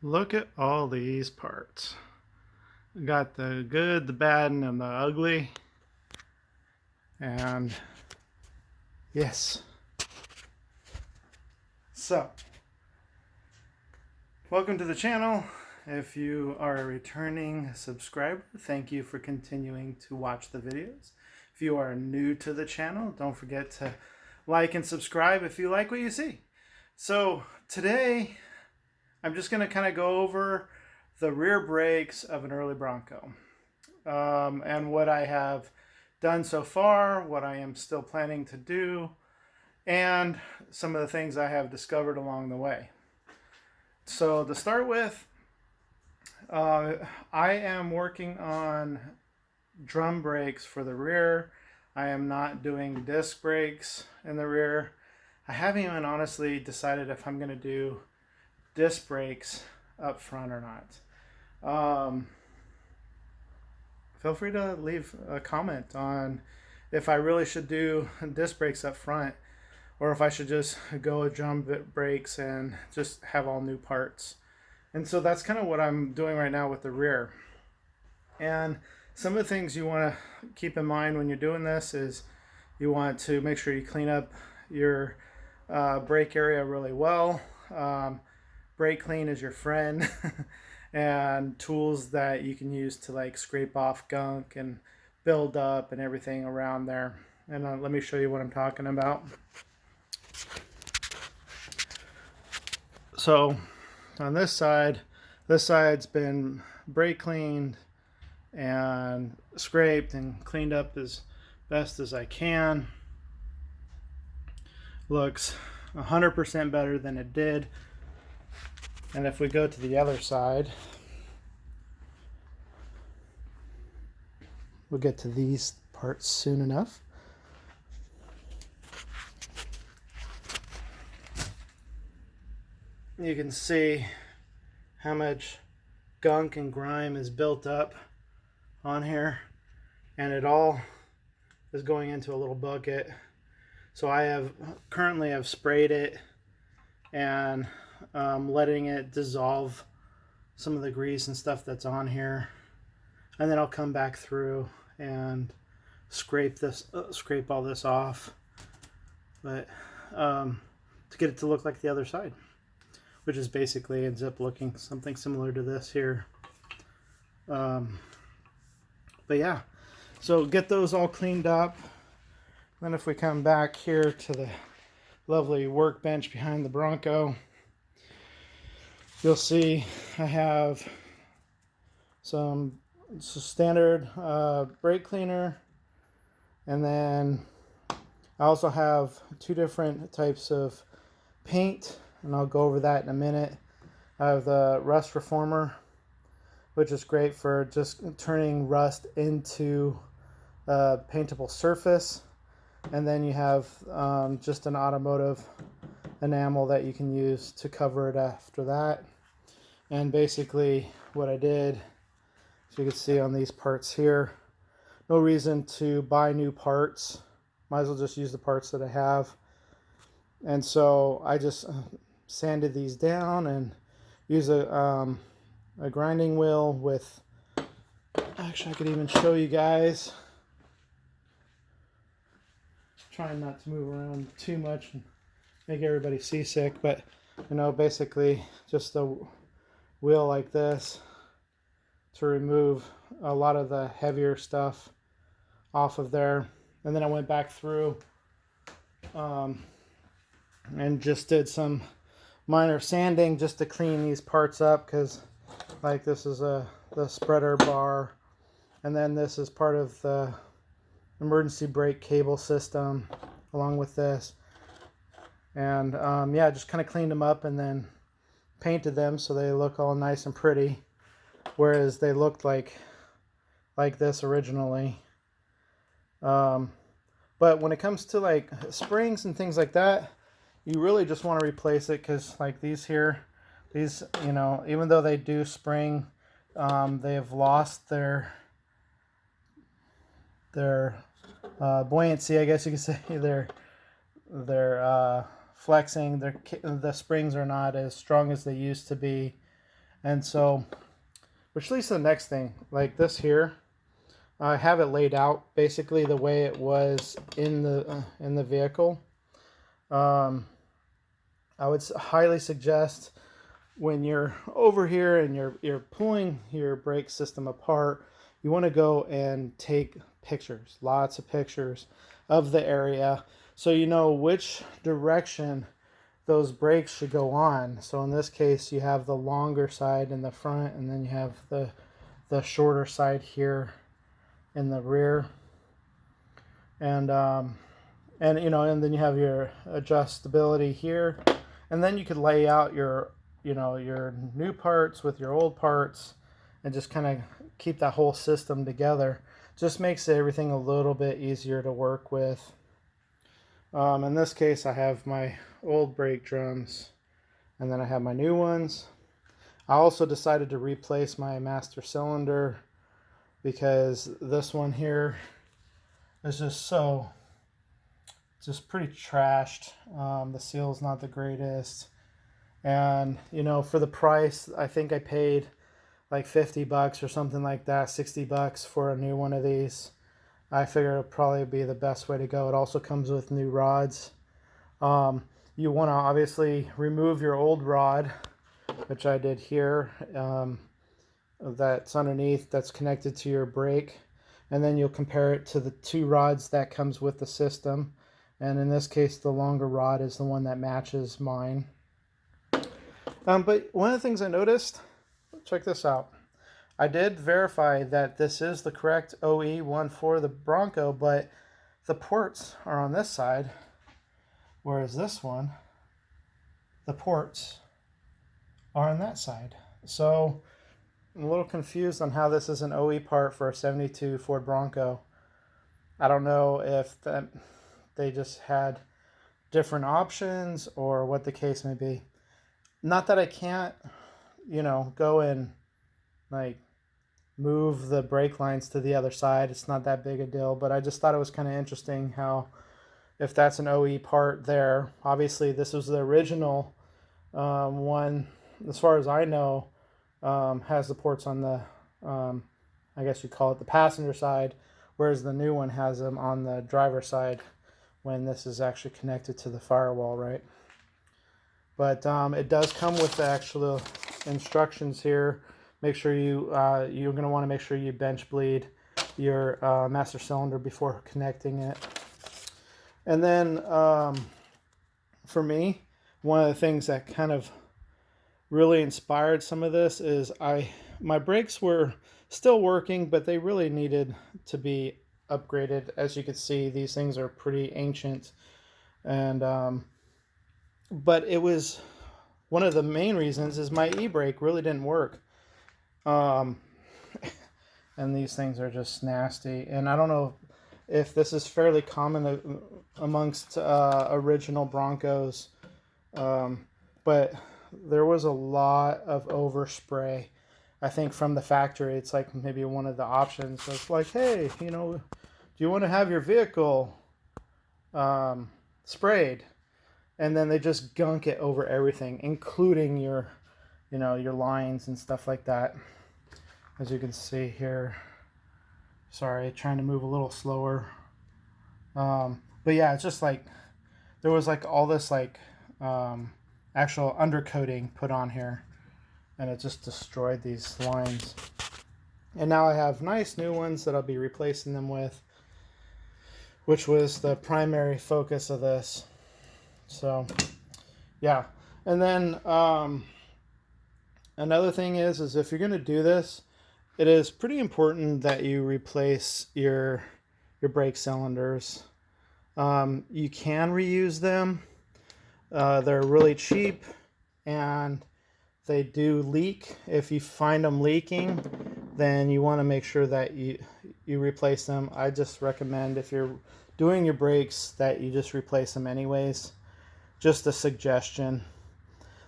Look at all these parts. We got the good, the bad, and the ugly. And yes. So, welcome to the channel. If you are a returning subscriber, thank you for continuing to watch the videos. If you are new to the channel, don't forget to like and subscribe if you like what you see. So today, I'm just going to kind of go over the rear brakes of an early Bronco and what I have done so far, what I am still planning to do, and some of the things I have discovered along the way. So to start with, I am working on drum brakes for the rear. I am not doing disc brakes in the rear. I haven't even honestly decided if I'm going to do disc brakes up front or not. Feel free to leave a comment on if I really should do disc brakes up front or if I should just go with drum brakes and just have all new parts. And so that's kind of what I'm doing right now with the rear. And some of the things you want to keep in mind when you're doing this is you want to make sure you clean up your brake area really well. Brake clean is your friend. And tools that you can use to like scrape off gunk and build up and everything around there. And let me show you what I'm talking about. So on this side's been brake cleaned and scraped and cleaned up as best as I can. Looks 100% better than it did. And if we go to the other side, we'll get to these parts soon enough. You can see how much gunk and grime is built up on here, and it all is going into a little bucket. So I have currently sprayed it and letting it dissolve some of the grease and stuff that's on here, and then I'll come back through and scrape all this off, but to get it to look like the other side, which is basically ends up looking something similar to this here. But yeah, so get those all cleaned up. Then if we come back here to the lovely workbench behind the Bronco, you'll see I have some standard brake cleaner, and then I also have two different types of paint, and I'll go over that in a minute. I have the rust reformer, which is great for just turning rust into a paintable surface, and then you have just an automotive enamel that you can use to cover it after that. And basically what I did, as you can see on these parts here, no reason to buy new parts, might as well just use the parts that I have. And so I just sanded these down and use a grinding wheel with, actually I could even show you guys, trying not to move around too much and make everybody seasick, but you know, basically just a wheel like this to remove a lot of the heavier stuff off of there. And then I went back through and just did some minor sanding just to clean these parts up, because like this is the spreader bar, and then this is part of the emergency brake cable system along with this. And yeah, just kind of cleaned them up and then painted them so they look all nice and pretty, whereas they looked like this originally. But when it comes to like springs and things like that, you really just want to replace it, because like these here, these, you know, even though they do spring, they have lost their buoyancy, I guess you could say. They're flexing. The springs are not as strong as they used to be, And so, which leads to the next thing, like this here. I have it laid out basically the way it was in the vehicle. I would highly suggest when you're over here and you're pulling your brake system apart, you want to go and take pictures, lots of pictures of the area, so you know which direction those brakes should go on. So in this case, you have the longer side in the front, and then you have the shorter side here in the rear, and you know, and then you have your adjustability here, and then you could lay out your, you know, your new parts with your old parts, and just kind of keep that whole system together. Just makes everything a little bit easier to work with. In this case, I have my old brake drums, and then I have my new ones. I also decided to replace my master cylinder because this one here is just pretty trashed. The seal's not the greatest, and you know, for the price, I think I paid like $50 or something like that, $60 for a new one of these. I figure it'll probably be the best way to go. It also comes with new rods. You want to obviously remove your old rod, which I did here, that's underneath, that's connected to your brake, and then you'll compare it to the two rods that comes with the system, and in this case the longer rod is the one that matches mine. But one of the things I noticed, check this out, I did verify that this is the correct OE one for the Bronco, but the ports are on this side, whereas this one, the ports are on that side. So I'm a little confused on how this is an OE part for a 72 Ford Bronco. I don't know if they just had different options or what the case may be. Not that I can't, you know, go and like move the brake lines to the other side. It's not that big a deal, but I just thought it was kind of interesting how, if that's an OE part there, obviously this was the original one, as far as I know, has the ports on the, I guess you call it the passenger side, whereas the new one has them on the driver's side when this is actually connected to the firewall, right? But it does come with the actual instructions here. Make sure you're going to want to make sure you bench bleed your master cylinder before connecting it. And then for me, one of the things that kind of really inspired some of this is my brakes were still working, but they really needed to be upgraded. As you can see, these things are pretty ancient, and but it was one of the main reasons is my e-brake really didn't work. And these things are just nasty, and I don't know if this is fairly common amongst original Broncos, but there was a lot of overspray. I think from the factory, it's like maybe one of the options. So it's like, hey, you know, do you want to have your vehicle sprayed? And then they just gunk it over everything, including your, you know, your lines and stuff like that. As you can see here. Sorry, trying to move a little slower. But yeah, it's just like there was like all this like actual undercoating put on here, and it just destroyed these lines. And now I have nice new ones that I'll be replacing them with, which was the primary focus of this. So yeah, and then another thing is if you're going to do this, it is pretty important that you replace your brake cylinders. You can reuse them. They're really cheap, and they do leak. If you find them leaking, then you want to make sure that you replace them. I just recommend, if you're doing your brakes, that you just replace them anyways. Just a suggestion.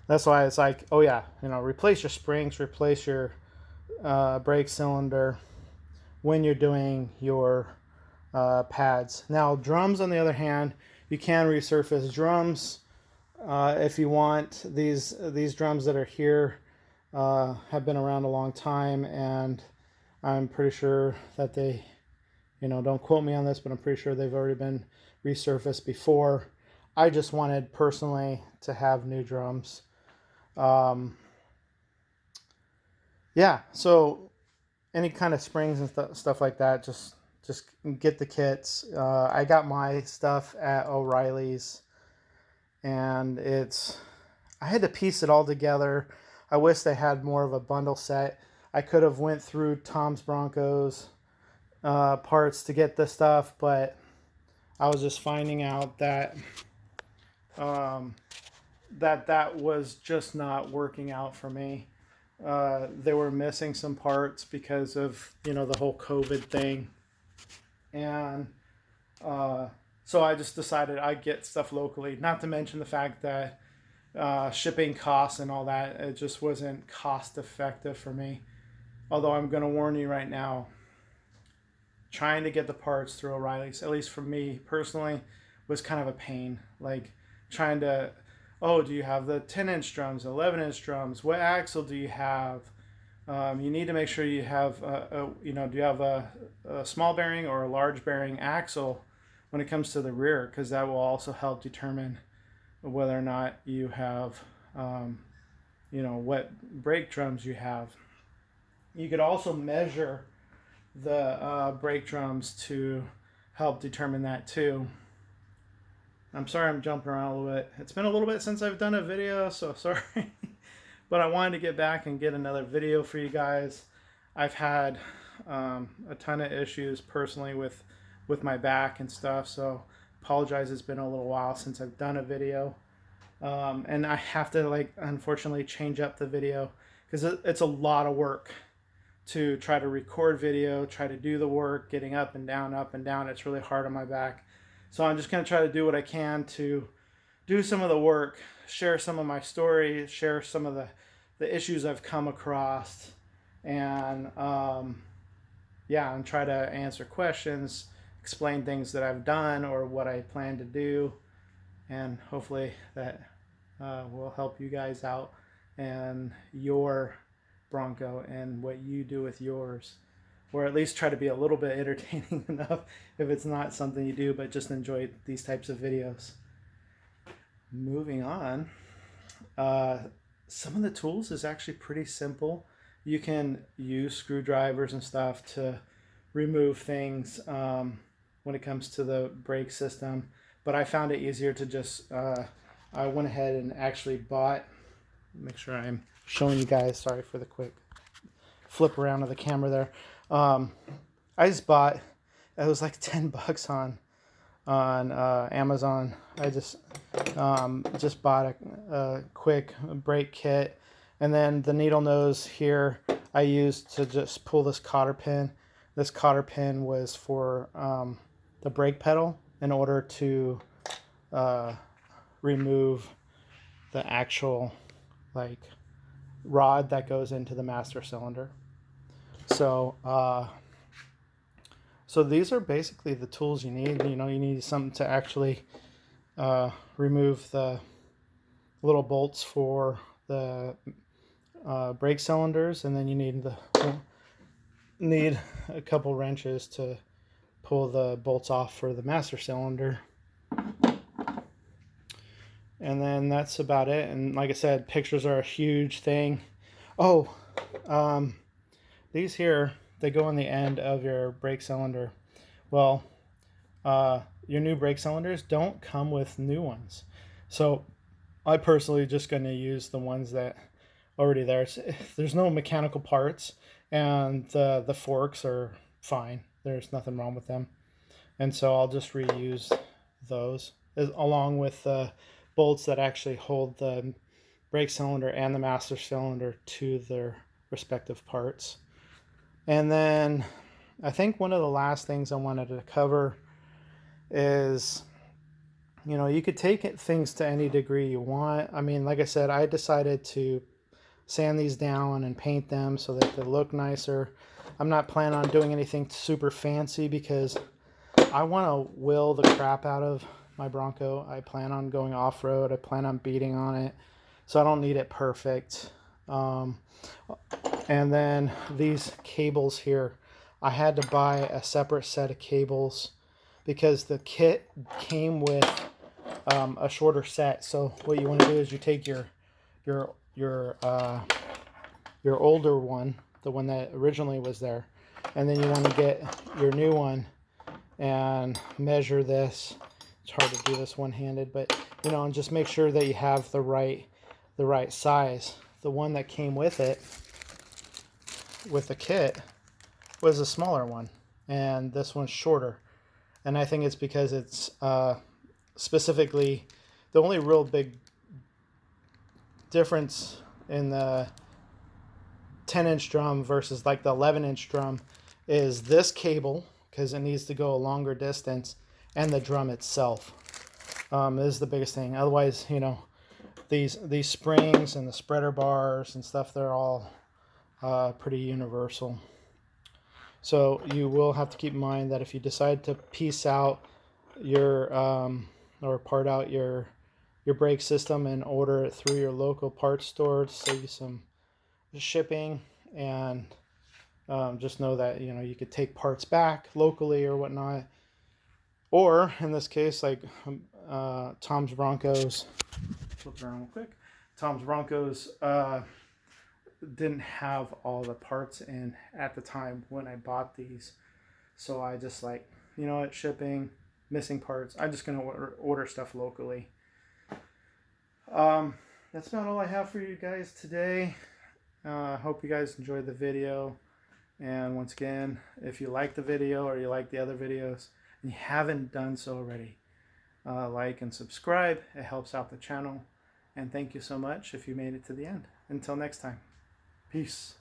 That's why it's like, oh yeah, you know, replace your springs, replace your brake cylinder when you're doing your pads. Now drums, on the other hand, you can resurface drums if you want. These drums that are here, have been around a long time, and I'm pretty sure that they, don't quote me on this, but I'm pretty sure they've already been resurfaced before. I just wanted personally to have new drums. Yeah, so any kind of springs and stuff like that, just get the kits. I got my stuff at O'Reilly's, and I had to piece it all together. I wish they had more of a bundle set. I could have went through Tom's Broncos parts to get this stuff, but I was just finding out that that was just not working out for me. They were missing some parts because of the whole COVID thing, and so I just decided I'd get stuff locally. Not to mention the fact that shipping costs and all that, it just wasn't cost effective for me. Although I'm going to warn you right now, trying to get the parts through O'Reilly's, at least for me personally, was kind of a pain. Like trying to, oh, do you have the 10-inch drums, 11-inch drums? What axle do you have? You need to make sure you have, do you have a small bearing or a large bearing axle when it comes to the rear? Because that will also help determine whether or not you have, what brake drums you have. You could also measure the brake drums to help determine that too. I'm sorry I'm jumping around a little bit. It's been a little bit since I've done a video, so sorry. But I wanted to get back and get another video for you guys. I've had a ton of issues personally with my back and stuff, so apologize, it's been a little while since I've done a video. And I have to, unfortunately change up the video because it's a lot of work to try to record video, try to do the work, getting up and down, up and down. It's really hard on my back. So I'm just going to try to do what I can to do some of the work, share some of my story, share some of the issues I've come across, and and try to answer questions, explain things that I've done or what I plan to do, and hopefully that will help you guys out and your Bronco and what you do with yours, or at least try to be a little bit entertaining enough if it's not something you do, but just enjoy these types of videos. Moving on, some of the tools is actually pretty simple. You can use screwdrivers and stuff to remove things when it comes to the brake system, but I found it easier to just I went ahead and actually bought, make sure I'm showing you guys, sorry for the quick flip around of the camera there. I just bought, it was like $10 on Amazon. I just bought a quick brake kit, and then the needle nose here I used to just pull this cotter pin. This cotter pin was for the brake pedal in order to remove the actual rod that goes into the master cylinder. So so these are basically the tools you need. You need something to actually remove the little bolts for the brake cylinders, and then you need a couple wrenches to pull the bolts off for the master cylinder. And then that's about it. And like I said, pictures are a huge thing. Oh, these here, they go on the end of your brake cylinder. Well, your new brake cylinders don't come with new ones. So I personally just going to use the ones that are already there. There's no mechanical parts, and the forks are fine. There's nothing wrong with them. And so I'll just reuse those along with the bolts that actually hold the brake cylinder and the master cylinder to their respective parts. And then I think one of the last things I wanted to cover is, you could take things to any degree you want. I mean, like I said, I decided to sand these down and paint them so that they look nicer. I'm not planning on doing anything super fancy because I want to will the crap out of my Bronco. I plan on going off-road. I plan on beating on it. So I don't need it perfect. And then these cables here, I had to buy a separate set of cables because the kit came with a shorter set. So what you want to do is you take your older one, the one that originally was there, and then you want to get your new one and measure this. It's hard to do this one-handed, but you know, and just make sure that you have the right size. The one that came with it, with the kit, was a smaller one, and this one's shorter. And I think it's because it's specifically the only real big difference in the 10-inch drum versus like the 11-inch drum is this cable, because it needs to go a longer distance, and the drum itself is the biggest thing. Otherwise, you know, these springs and the spreader bars and stuff, they're all pretty universal. So you will have to keep in mind that if you decide to piece out your or part out your brake system and order it through your local parts store to save you some shipping, and just know that, you know, you could take parts back locally or whatnot, or in this case, like Tom's Broncos, flip around real quick. Tom's Broncos didn't have all the parts in at the time when I bought these, so I just like, you know what, shipping, missing parts, I'm just gonna order stuff locally. That's about all I have for you guys today. Hope you guys enjoyed the video, and once again, if you like the video or you like the other videos and you haven't done so already, like and subscribe. It helps out the channel, and thank you so much if you made it to the end. Until next time, peace.